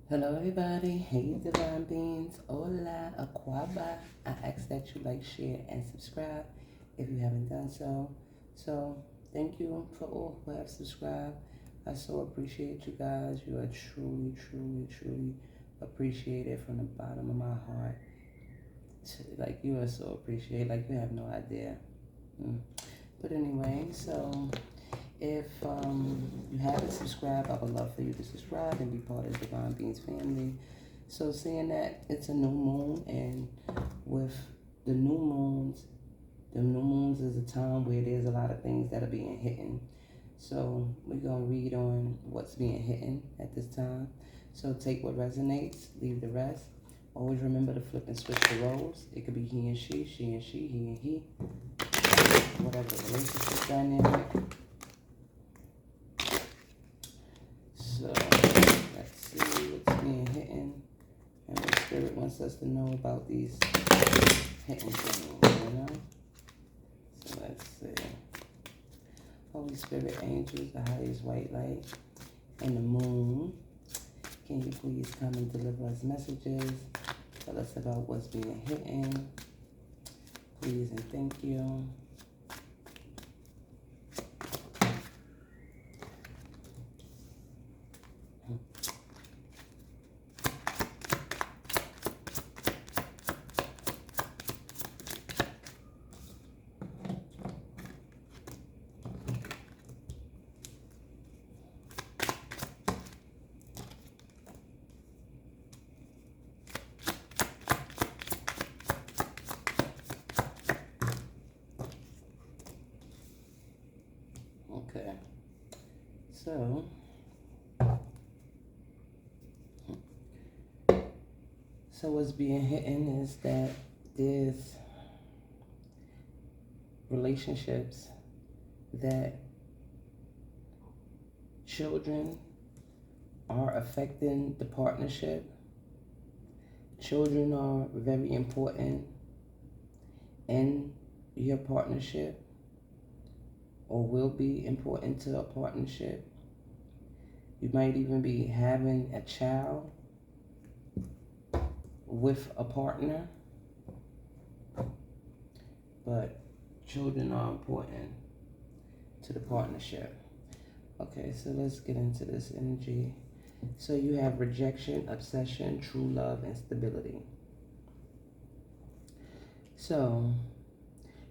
Hello everybody, hey divine beings, hola, aquaba. I ask that you like, share, and subscribe if you haven't done so. So, thank you for all who have subscribed. I so appreciate you guys. You are truly, truly, truly appreciated from the bottom of my heart. Like, you are so appreciated, like you have no idea. But anyway, so if you haven't subscribed, I would love for you to subscribe and be part of the Divine Beings family. So seeing that it's a new moon, and with the new moons is a time where there's a lot of things that are being hidden. So we're going to read on what's being hidden at this time. So take what resonates, leave the rest. Always remember to flip and switch the roles. It could be he and she and she, he and he. Whatever the relationship dynamic. So let's see what's being hidden and what Spirit wants us to know about these hidden things, you know? So let's see. Holy Spirit, angels, the highest white light, and the moon. Can you please come and deliver us messages? Tell us about what's being hidden. Please and thank you. Okay. So what's being hidden is that there's relationships that children are affecting the partnership. Children are very important in your partnership, or will be important to a partnership. You might even be having a child with a partner, but children are important to the partnership. Okay, so let's get into this energy. So you have rejection, obsession, true love, and stability. So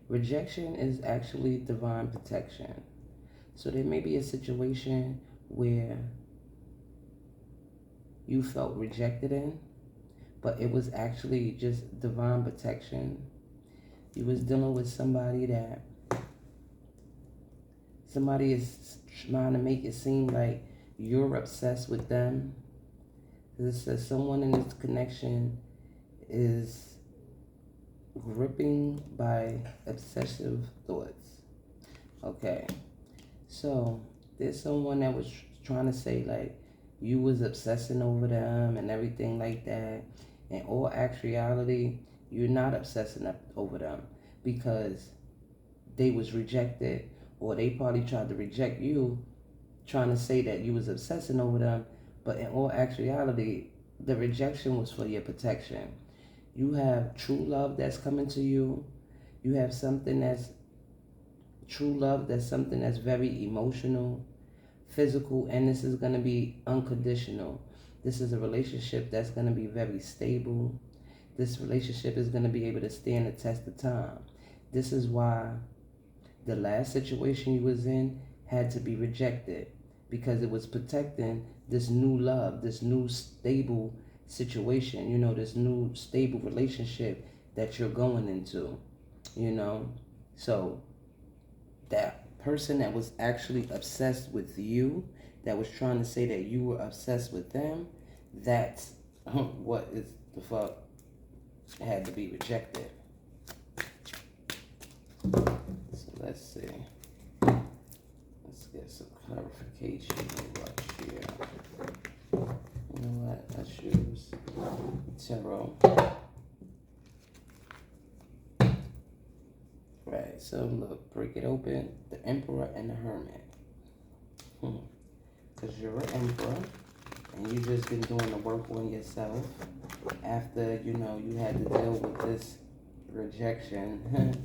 rejection is actually divine protection. So there may be a situation where you felt rejected in, but it was actually just divine protection. You was dealing with somebody is trying to make it seem like you're obsessed with them. This says someone in this connection is gripping by obsessive thoughts. Okay, so there's someone that was trying to say like you was obsessing over them and everything like that. In all actuality, you're not obsessing over them because they was rejected, or they probably tried to reject you, trying to say that you was obsessing over them. But in all actuality, the rejection was for your protection. You have true love that's coming to you. You have something that's true love, that's something that's very emotional, physical, and this is going to be unconditional. This is a relationship that's going to be very stable. This relationship is going to be able to stand the test of time. This is why the last situation you was in had to be rejected, because it was protecting this new love, this new stable situation, this new stable relationship that you're going into, So that person that was actually obsessed with you, that was trying to say that you were obsessed with them, that's what is the fuck had to be rejected. So let's see. Let's get some clarification right here. You know what? Let's use tarot. Right, so look, break it open. The Emperor and the Hermit. Because you're an Emperor and you just been doing the work on yourself after, you had to deal with this rejection,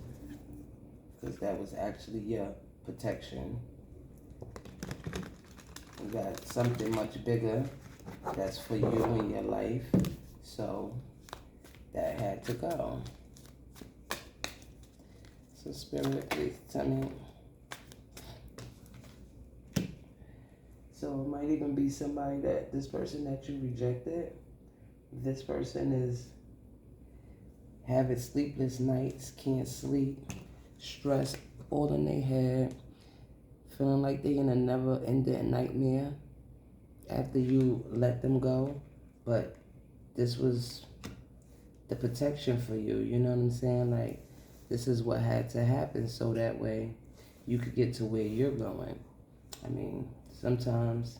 because that was actually your protection. You got something much bigger that's for you in your life, so that had to go. So Spirit, please tell me. So it might even be somebody that, this person that you rejected, this person is having sleepless nights, can't sleep, stress all in their head, feeling like they in a never-ending nightmare after you let them go. But this was the protection for you, you know what I'm saying? Like, this is what had to happen so that way you could get to where you're going. I mean, sometimes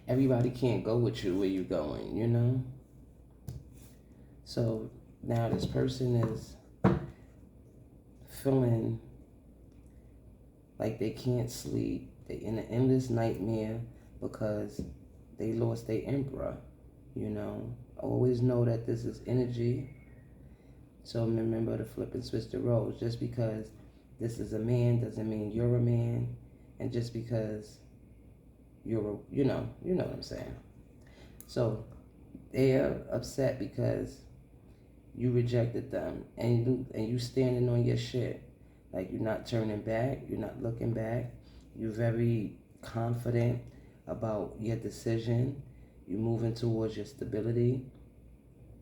everybody can't go with you where you're going, you know? So now this person is feeling like they can't sleep. They in an endless nightmare because they lost their emperor, you know? Always know that this is energy. So remember to flip and switch the roles. Just because this is a man doesn't mean you're a man. And just because you're, you know what I'm saying. So they're upset because you rejected them, and you standing on your shit. Like, you're not turning back, you're not looking back. You're very confident about your decision. You're moving towards your stability,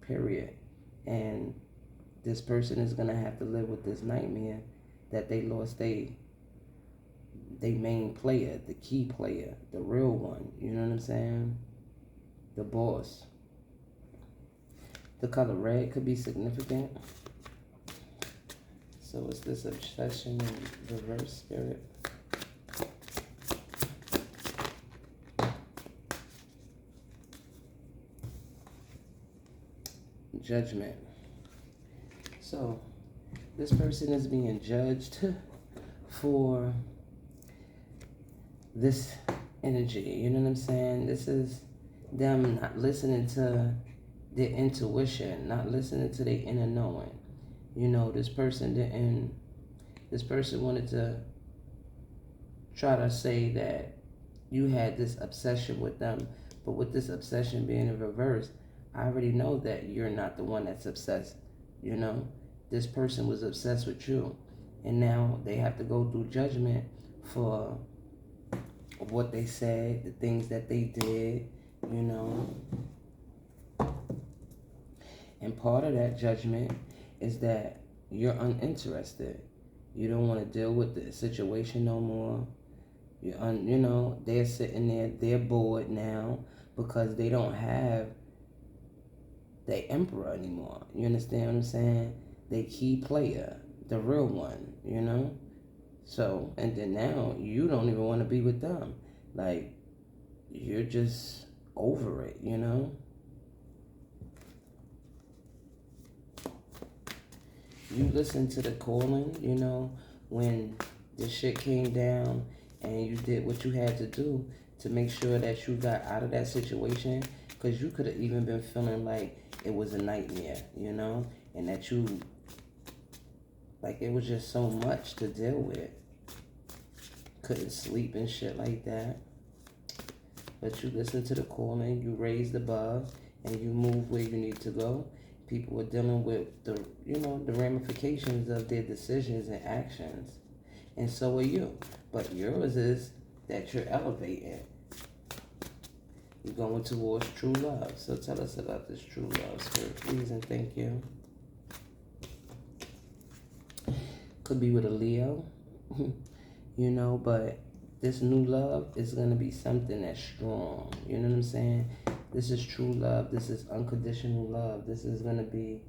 period. And this person is gonna have to live with this nightmare that they lost their main player, the key player, the real one. You know what I'm saying? The boss. The color red could be significant. So it's this obsession in reverse, Spirit. Judgment. So this person is being judged for this energy. You know what I'm saying? This is them not listening to their intuition, not listening to their inner knowing. You know, this person wanted to try to say that you had this obsession with them, but with this obsession being in reverse, I already know that you're not the one that's obsessed. You know, this person was obsessed with you, and now they have to go through judgment for what they said, the things that they did, you know. And part of that judgment is that you're uninterested. You don't want to deal with the situation no more. They're sitting there, they're bored now because they don't have the emperor anymore. You understand what I'm saying? They key player, the real one, you know? So, and then now you don't even want to be with them. Like, you're just over it, you know? You listen to the calling, you know, when the shit came down and you did what you had to do to make sure that you got out of that situation, because you could have even been feeling like it was a nightmare, you know, and that you, like, it was just so much to deal with. Couldn't sleep and shit like that. But you listen to the calling, you raised above, and you move where you need to go. People are dealing with the ramifications of their decisions and actions. And so are you. But yours is that you're elevating. You're going towards true love. So tell us about this true love, Spirit, please, and thank you. Could be with a Leo, you know, but this new love is going to be something that's strong. You know what I'm saying? This is true love. This is unconditional love. This is going to be,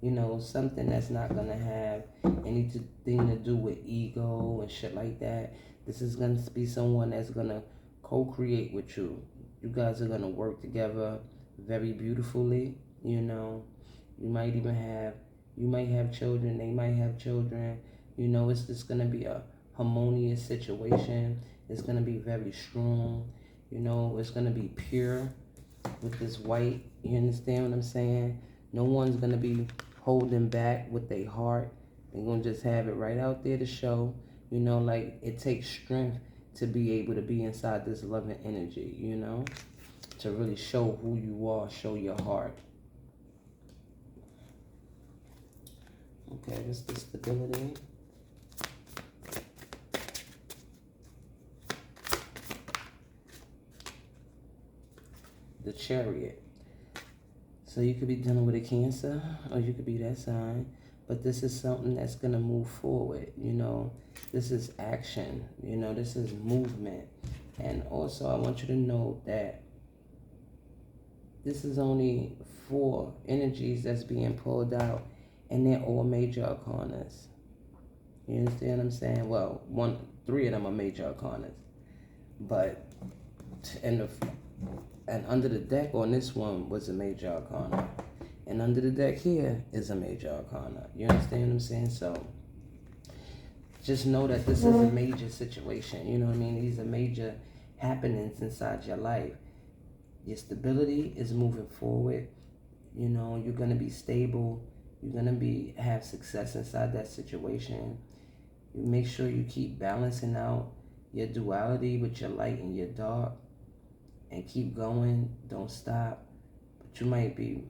you know, something that's not going to have anything to do with ego and shit like that. This is going to be someone that's going to co-create with you. You guys are going to work together very beautifully, you know. You might have children. They might have children. You know, it's just going to be a harmonious situation. It's going to be very strong. You know, it's going to be pure with this white. You understand what I'm saying? No one's going to be holding back with their heart. They're going to just have it right out there to show. You know, like it takes strength to be able to be inside this loving energy, you know, to really show who you are, show your heart. Okay, what's the stability? The Chariot. So you could be dealing with a Cancer, or you could be that sign, but this is something that's going to move forward, you know. This is action, you know, this is movement. And also I want you to know that this is only 4 energies that's being pulled out, and they're all major arcanas. You understand what I'm saying? Well, 3 of them are major arcanas. But and under the deck on this one was a major arcana. And under the deck here is a major arcana. You understand what I'm saying? So just know that this is a major situation. You know what I mean? These are major happenings inside your life. Your stability is moving forward. You know, you're going to be stable. You're going to have success inside that situation. You make sure you keep balancing out your duality with your light and your dark. And keep going. Don't stop. But you might be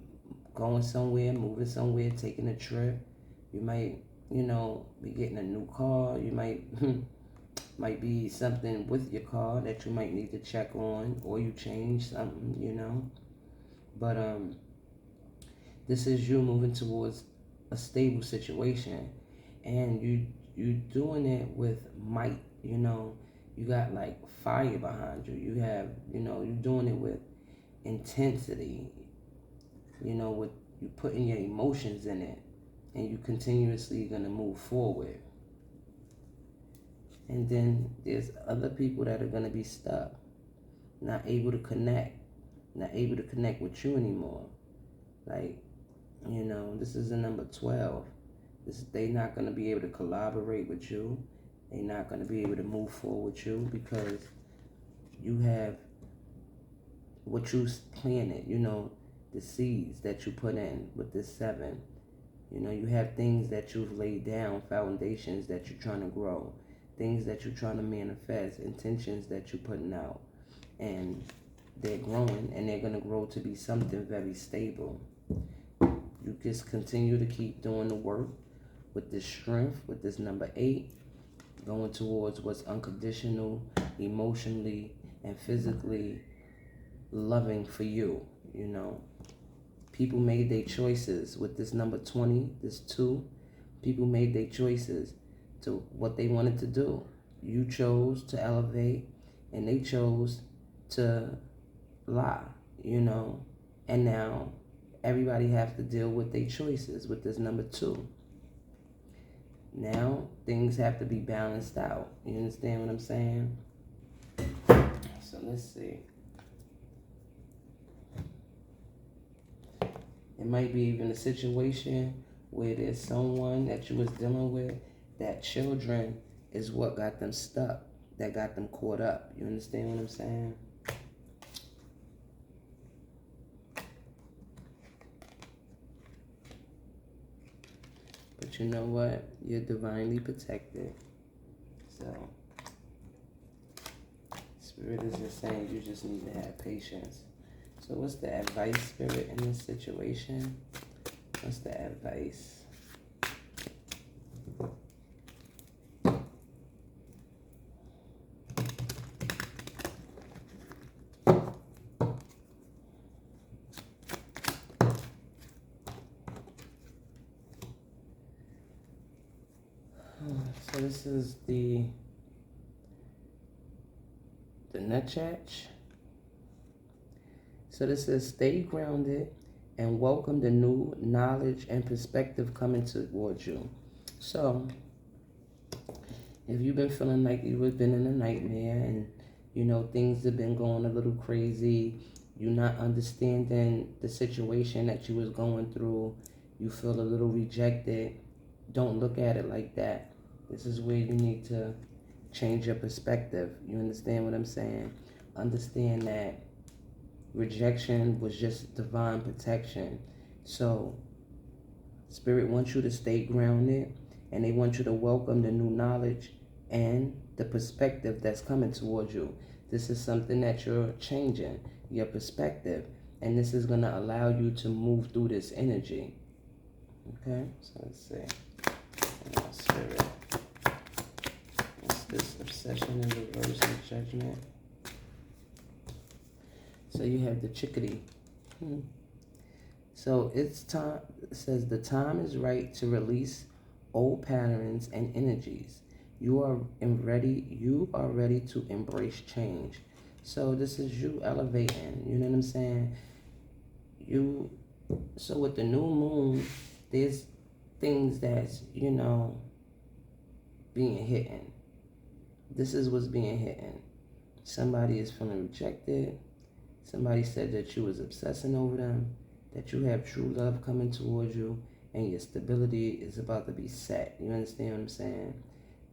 going somewhere, moving somewhere, taking a trip. You might, you know, be getting a new car. You might be something with your car that you might need to check on, or you change something, you know. But this is you moving towards a stable situation, and you doing it with might, you know. You got like fire behind you. You have, you know, you're doing it with intensity, you know, with you putting your emotions in it, and you continuously gonna move forward. And then there's other people that are gonna be stuck, not able to connect with you anymore. Like, you know, this is the number 12. They not gonna be able to collaborate with you. They're not going to be able to move forward with you because you have what you planted, you know, the seeds that you put in with this 7. You know, you have things that you've laid down, foundations that you're trying to grow, things that you're trying to manifest, intentions that you're putting out. And they're growing, and they're going to grow to be something very stable. You just continue to keep doing the work with this strength, with this number 8. Going towards what's unconditional, emotionally, and physically loving for you, you know. People made their choices with this number 20, this 2. People made their choices to what they wanted to do. You chose to elevate, and they chose to lie, you know. And now everybody has to deal with their choices with this number 2. Now, things have to be balanced out. You understand what I'm saying? So, let's see. It might be even a situation where there's someone that you was dealing with, that children is what got them stuck, that got them caught up. You understand what I'm saying? But you know what? You're divinely protected. So, Spirit is just saying you just need to have patience. So what's the advice, Spirit, in this situation? What's the advice? So this is the Nutchatch. So this says, stay grounded and welcome the new knowledge and perspective coming towards you. So if you've been feeling like you've been in a nightmare and, you know, things have been going a little crazy, you're not understanding the situation that you was going through, you feel a little rejected, don't look at it like that. This is where you need to change your perspective. You understand what I'm saying? understand that rejection was just divine protection. So Spirit wants you to stay grounded, and they want you to welcome the new knowledge and the perspective that's coming towards you. This is something that you're changing, your perspective, and this is going to allow you to move through this energy. Okay, so let's see. Spirit. What's this? Obsession and reverse and judgment. So you have the chickadee. So it's time. It says the time is right to release old patterns and energies. You are ready to embrace change. So this is you elevating. You know what I'm saying? So with the new moon, there's things that's being hidden. This is what's being hidden. Somebody is feeling rejected. Somebody said that you was obsessing over them, that you have true love coming towards you, and your stability is about to be set. You understand what I'm saying?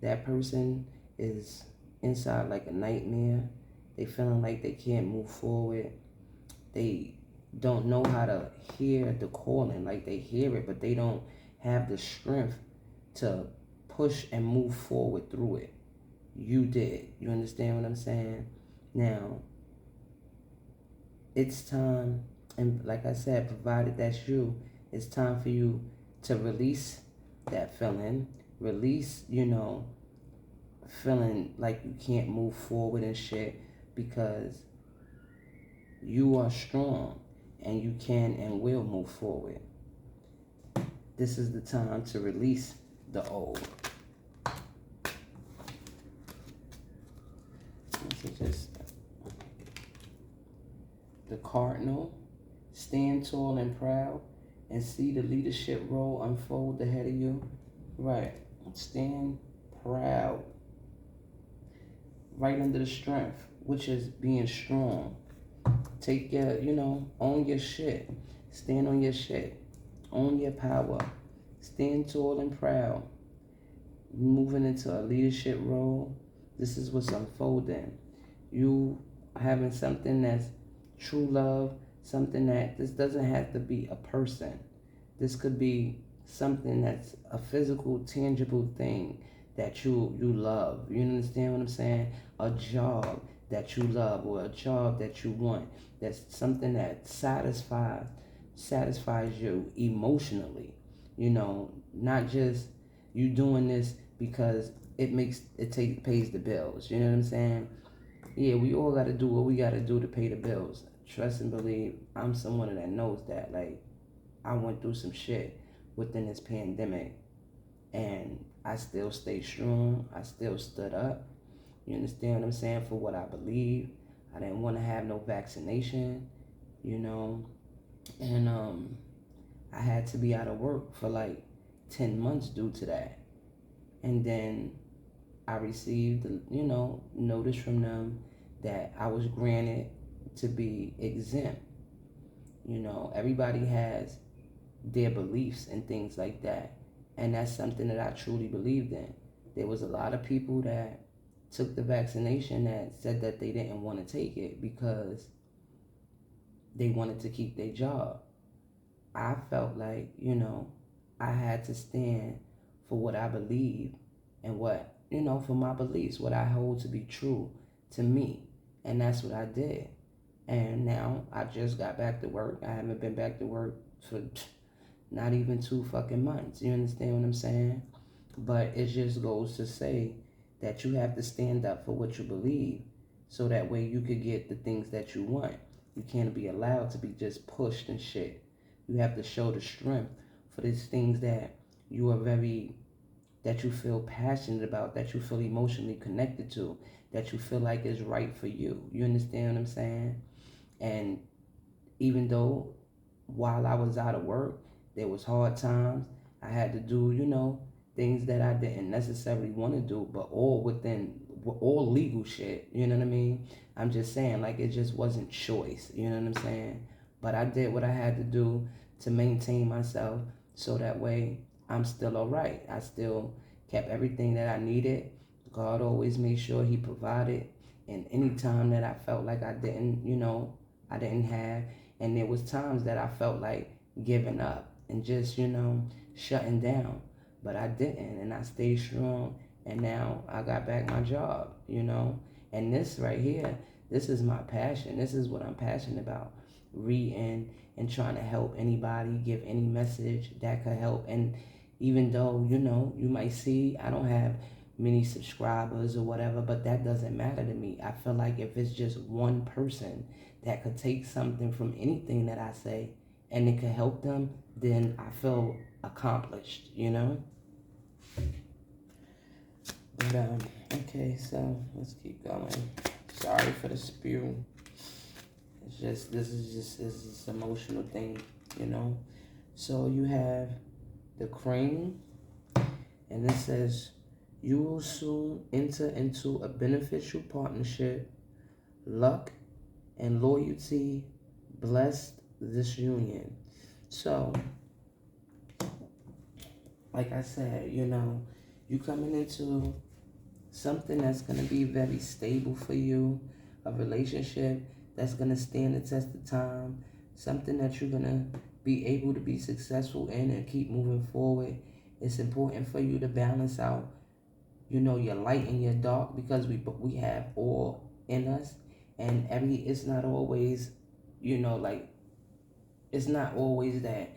That person is inside like a nightmare. They feeling like they can't move forward. They don't know how to hear the calling. Like they hear it, but they don't have the strength to push and move forward through it. You did. You understand what I'm saying? Now, it's time, and like I said, provided that's you, it's time for you to release that feeling. Release, feeling like you can't move forward and shit, because you are strong and you can and will move forward. This is the time to release the old. The cardinal, stand tall and proud and see the leadership role unfold ahead of you. Right, stand proud. Right under the strength, which is being strong. Take your, own your shit. Stand on your shit. Own your power. Stand tall and proud. Moving into a leadership role. This is what's unfolding. You having something that's true love, something that this doesn't have to be a person. This could be something that's a physical, tangible thing that you love. You understand what I'm saying? A job that you love, or a job that you want. That's something that satisfies you emotionally. Not just you doing this because it pays the bills. You know what I'm saying? Yeah, we all got to do what we got to do to pay the bills. Trust and believe, I'm someone that knows that. Like, I went through some shit within this pandemic, and I still stayed strong. I still stood up. You understand what I'm saying? For what I believe. I didn't want to have no vaccination, and I had to be out of work for like 10 months due to that. And then I received, notice from them that I was granted to be exempt. Everybody has their beliefs and things like that. And that's something that I truly believed in. There was a lot of people that took the vaccination that said that they didn't want to take it because they wanted to keep their job. I felt like, I had to stand for what I believe and what, for my beliefs, what I hold to be true to me. And that's what I did. And now I just got back to work. I haven't been back to work for not even 2 fucking months. You understand what I'm saying? But it just goes to say that you have to stand up for what you believe, so that way you could get the things that you want. You can't be allowed to be just pushed and shit. You have to show the strength for these things that that you feel passionate about, that you feel emotionally connected to, that you feel like is right for you. You understand what I'm saying? And even though while I was out of work, there was hard times, I had to do, things that I didn't necessarily want to do, but all legal shit. You know what I mean? I'm just saying, like, it just wasn't choice. You know what I'm saying? But I did what I had to do to maintain myself, so that way I'm still all right. I still kept everything that I needed. God always made sure he provided. And any time that I felt like I didn't, I didn't have, and there was times that I felt like giving up and just, shutting down. But I didn't, and I stayed strong, and now I got back my job. And this right here, this is my passion. This is what I'm passionate about. Reading and trying to help anybody, give any message that could help. And even though, you might see I don't have many subscribers or whatever, but that doesn't matter to me. I feel like if it's just one person that could take something from anything that I say and it could help them, then I feel accomplished. But okay, so let's keep going. Sorry for the spew. It's just this is just emotional thing. So you have the crane, and it says you will soon enter into a beneficial partnership. Luck and loyalty bless this union. So, like I said, you coming into something that's going to be very stable for you, a relationship that's going to stand the test of time, something that you're going to be able to be successful in and keep moving forward. It's important for you to balance out, your light and your dark, because we have all in us, and it's not always, like, it's not always that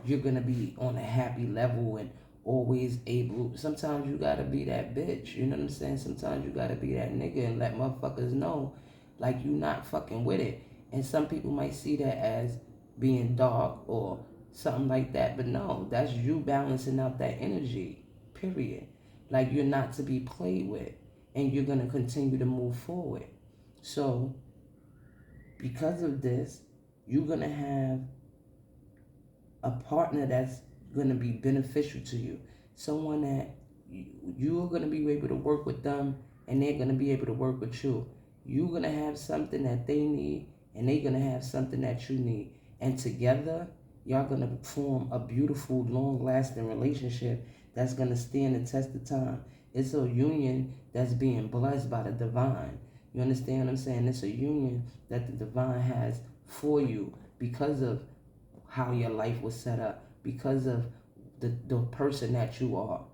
you're going to be on a happy level and always able. Sometimes you gotta be that bitch, you know what I'm saying? Sometimes you gotta be that nigga and let motherfuckers know like you not fucking with it. And some people might see that as being dark or something like that, but no, that's you balancing out that energy, period. Like, you're not to be played with, and you're gonna continue to move forward. So because of this, you're gonna have a partner that's going to be beneficial to you. Someone that you're going to be able to work with them, and they're going to be able to work with you. You're going to have something that they need, and they're going to have something that you need. And together, y'all going to form a beautiful, long-lasting relationship that's going to stand the test of time. It's a union that's being blessed by the divine. You understand what I'm saying? It's a union that the divine has for you because of how your life was set up, because of the person that you are.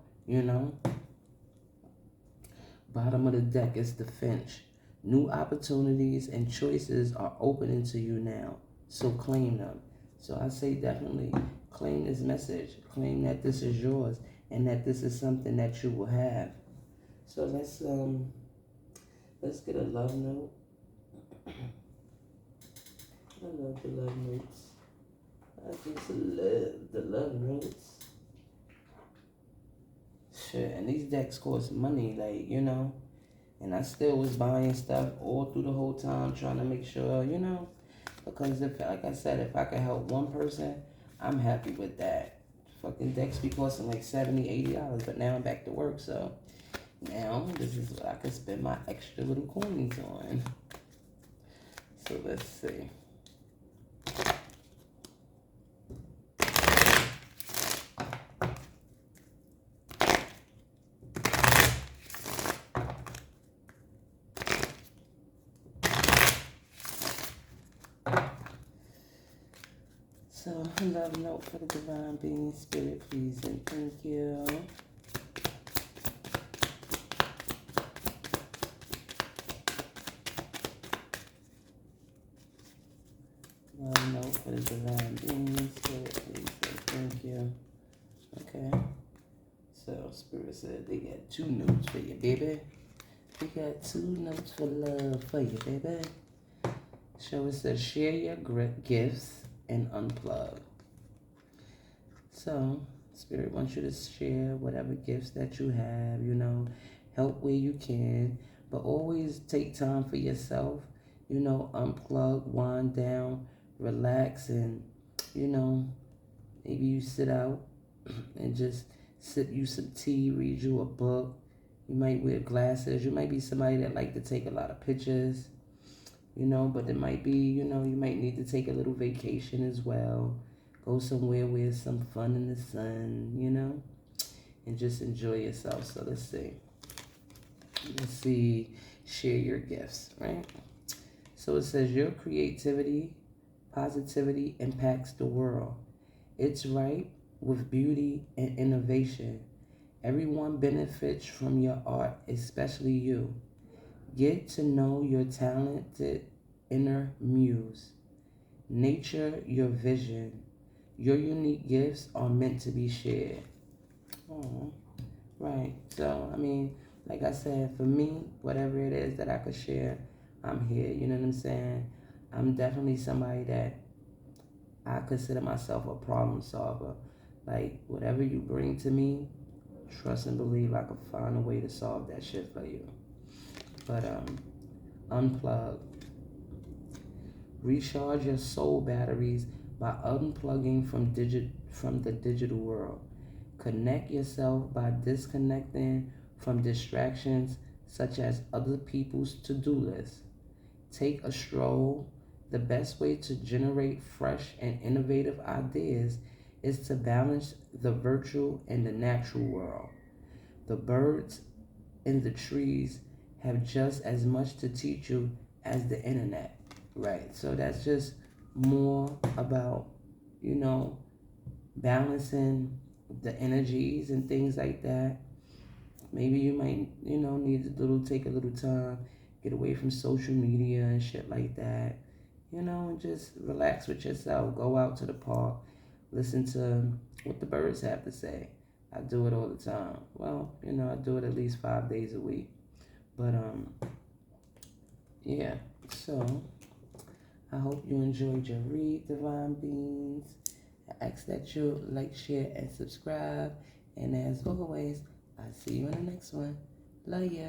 Bottom of the deck is the Finch. New opportunities and choices are opening to you now, so claim them. So I say definitely claim this message, claim that this is yours, and that this is something that you will have. So let's get a love note. I love the love notes. I just love the love notes. Shit, and these decks cost money, and I still was buying stuff all through the whole time, trying to make sure, because if, like I said, if I can help one person, I'm happy with that. Fucking decks be costing like $70, $80, but now I'm back to work, so now this is what I can spend my extra little coins on. So let's see. So, love note for the divine being, spirit, please, and thank you. Love note for the divine being, spirit, please, and thank you. Okay. So, spirit said they got 2 notes for you, baby. We got 2 notes for love for you, baby. So it says, share your gifts and unplug. So, Spirit wants you to share whatever gifts that you have, help where you can, but always take time for yourself, unplug, wind down, relax, and, maybe you sit out and just sip you some tea, read you a book. You might wear glasses. You might be somebody that like to take a lot of pictures, but it might be, you might need to take a little vacation as well. Go somewhere where some fun in the sun, and just enjoy yourself. So let's see. share your gifts, right? So it says your creativity, positivity impacts the world. It's ripe with beauty and innovation. Everyone benefits from your art, especially you. Get to know your talented inner muse. Nature your vision. Your unique gifts are meant to be shared. Oh, right. So, I mean, like I said, for me, whatever it is that I could share, I'm here. You know what I'm saying? I'm definitely somebody that I consider myself a problem solver. Like, whatever you bring to me, trust and believe I can find a way to solve that shit for you. But, unplug. Recharge your soul batteries by unplugging from the digital world. Connect yourself by disconnecting from distractions such as other people's to-do lists. Take a stroll. The best way to generate fresh and innovative ideas is to balance the virtual and the natural world. The birds and the trees have just as much to teach you as the internet. Right. So that's just more about, you know, balancing the energies and things like that. Maybe you might, need take a little time, get away from social media and shit like that. And just relax with yourself. Go out to the park, listen to what the birds have to say. I do it all the time. Well, I do it at least 5 days a week. But yeah. So I hope you enjoyed your read, Divine Beings. I ask that you like, share, and subscribe. And as always, I'll see you in the next one. Love ya.